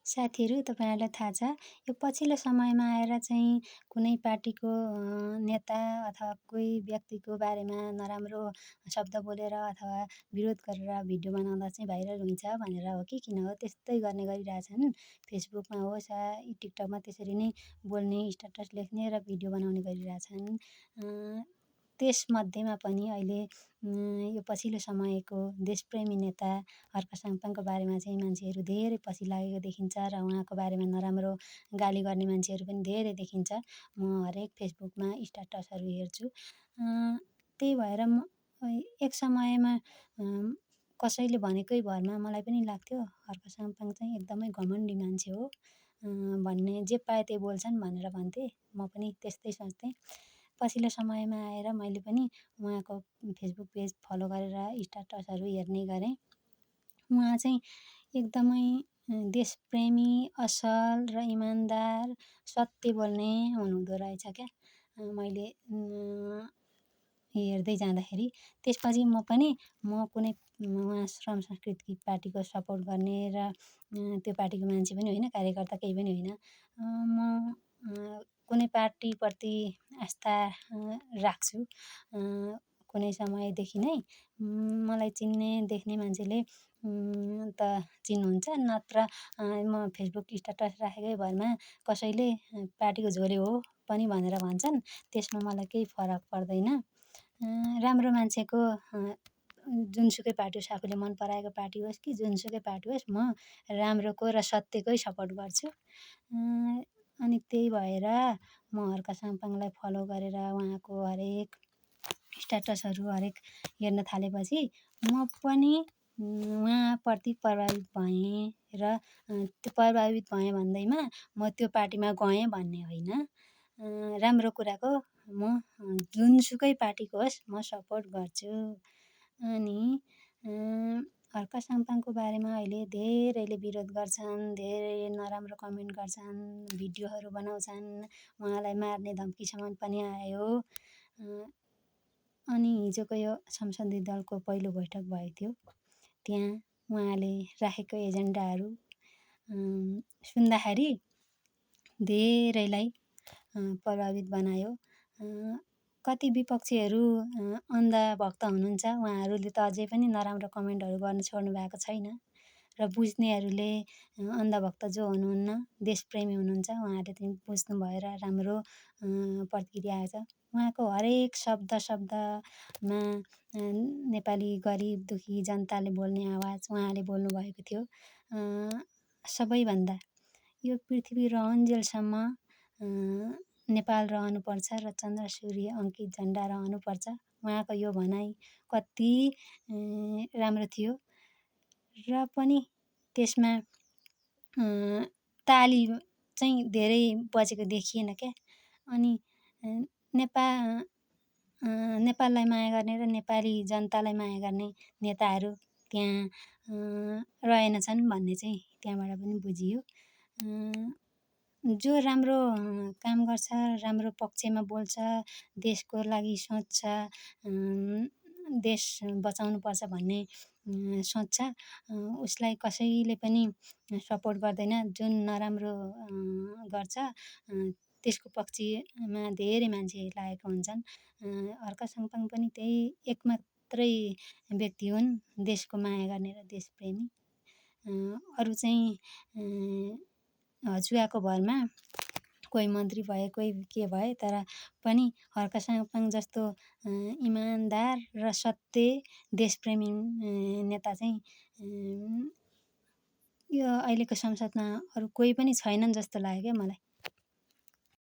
साथीहरू, तपाईँहरूलाई थाहा छ, यो पछिल्लो समयमा आएर चाहिँ कुनै पार्टीको नेता अथवा कोही व्यक्तिको बारेमा नराम्रो शब्द बोलेर अथवा विरोध गरेर भिडियो बनाउँदा चाहिँ भाइरल हुन्छ भनेर हो कि किन हो त्यस्तै गर्ने गरिरहेछन्। फेसबुकमा होस् टिकटकमा त्यसरी नै बोल्ने, स्ट्याटस लेख्ने र भिडियो बनाउने गरिरहेछन्। त्यसमध्येमा पनि अहिले यो पछिल्लो समयको देशप्रेमी नेता हर्क साङपाङको बारेमा चाहिँ मान्छेहरू धेरै पछि लागेको देखिन्छ र उहाँको बारेमा नराम्रो गाली गर्ने मान्छेहरू पनि धेरै देखिन्छ। म हरेक फेसबुकमा स्ट्याटसहरू हेर्छु। त्यही भएर एक समयमा कसैले भनेकै भरमा मलाई पनि लाग्थ्यो हर्क साङपाङ चाहिँ एकदमै घमण्डी मान्छे हो भन्ने, जे पाए त्यही बोल्छन् भनेर भन्थे। म पनि त्यस्तै सोच्थेँ। पछिल्लो समयमा आएर मैले पनि उहाँको फेसबुक पेज फलो गरेर स्ट्याटसहरू हेर्ने गरेँ। उहाँ चाहिँ एकदमै देशप्रेमी, असल र इमान्दार, सत्य बोल्ने हुनुहुँदो रहेछ क्या। मैले हेर्दै जाँदाखेरि त्यसपछि म कुनै उहाँ श्रम संस्कृति पार्टीको सपोर्ट गर्ने र त्यो पार्टीको मान्छे पनि होइन, कार्यकर्ता केही पनि होइन। म कुनै पार्टीप्रति आस्था राख्छु कुनै समयदेखि नै। मलाई चिन्ने देख्ने मान्छेले त चिन्नुहुन्छ, नत्र म फेसबुक स्ट्याटस राखेकै भरमा कसैले पार्टीको झोले हो पनि भनेर भन्छन्। त्यसमा मलाई केही फरक पर्दैन। राम्रो मान्छेको जुनसुकै पार्टी होस्, आफूले मन पराएको पार्टी होस् कि जुनसुकै पार्टी होस्, म राम्रोको र सत्यकै सपोर्ट गर्छु। अनि त्यही भएर म हर्क साङपाङलाई फलो गरेर उहाँको हरेक स्ट्याटसहरू हरेक हेर्न थालेपछि म पनि उहाँप्रति प्रभावित भएँ र त्यो प्रभावित भएँ भन्दैमा म त्यो पार्टीमा गएँ भन्ने होइन। राम्रो कुराको म जुनसुकै पार्टीको होस् म सपोर्ट गर्छु। अनि हर्क साङपाङको बारेमा अहिले धेरैले विरोध गर्छन्, धेरैले नराम्रो कमेन्ट गर्छन्, भिडियोहरू बनाउँछन्, उहाँलाई मार्ने धम्कीसम्म पनि आयो। अनि हिजोको यो संसदीय दलको पहिलो बैठक भएको थियो। त्यहाँ उहाँले राखेको एजेन्डाहरू सुन्दाखेरि धेरैलाई प्रभावित बनायो। कति विपक्षीहरू अन्धभक्त हुनुहुन्छ, उहाँहरूले त अझै पनि नराम्रो कमेन्टहरू गर्न छोड्नु भएको छैन। र बुझ्नेहरूले अन्धभक्त जो हुनुहुन्न, देशप्रेमी हुनुहुन्छ, उहाँहरूले चाहिँ बुझ्नुभयो र राम्रो प्रतिक्रिया आएको छ। उहाँको हरेक शब्दमा नेपाली गरिब दुखी जनताले बोल्ने आवाज उहाँले बोल्नुभएको थियो। सबैभन्दा यो पृथ्वी रहन्जेलसम्म नेपाल रहनुपर्छ र चन्द्र सूर्य अङ्कित झन्डा रहनुपर्छ। उहाँको यो भनाइ कति राम्रो थियो र पनि त्यसमा ताली चाहिँ धेरै बजेको देखिएन क्या। अनि नेपाललाई माया गर्ने र नेपाली जनतालाई माया गर्ने नेताहरू त्यहाँ रहेनछन् भन्ने चाहिँ त्यहाँबाट पनि बुझियो। जो राम्रो काम गर्छ, राम्रो पक्षमा बोल्छ, देशको लागि सोच्छ, देश बचाउनुपर्छ भन्ने सोच्छ, उसलाई कसैले पनि सपोर्ट गर्दैन। जुन नराम्रो गर्छ त्यसको पक्षमा धेरै मान्छे लागेका हुन्छन्। हर्क साङपाङ पनि त्यही एक मात्रै व्यक्ति हुन् देशको माया गर्ने र देशप्रेमी। अरू चाहिँ हचुवाको भरमा कोही मन्त्री भए, कोही के भए, तर पनि हर्क साङपाङ जस्तो इमान्दार र सत्य देशप्रेमी नेता चाहिँ यो अहिलेको संसदमा अरू कोही पनि छैनन् जस्तो लाग्यो क्या मलाई।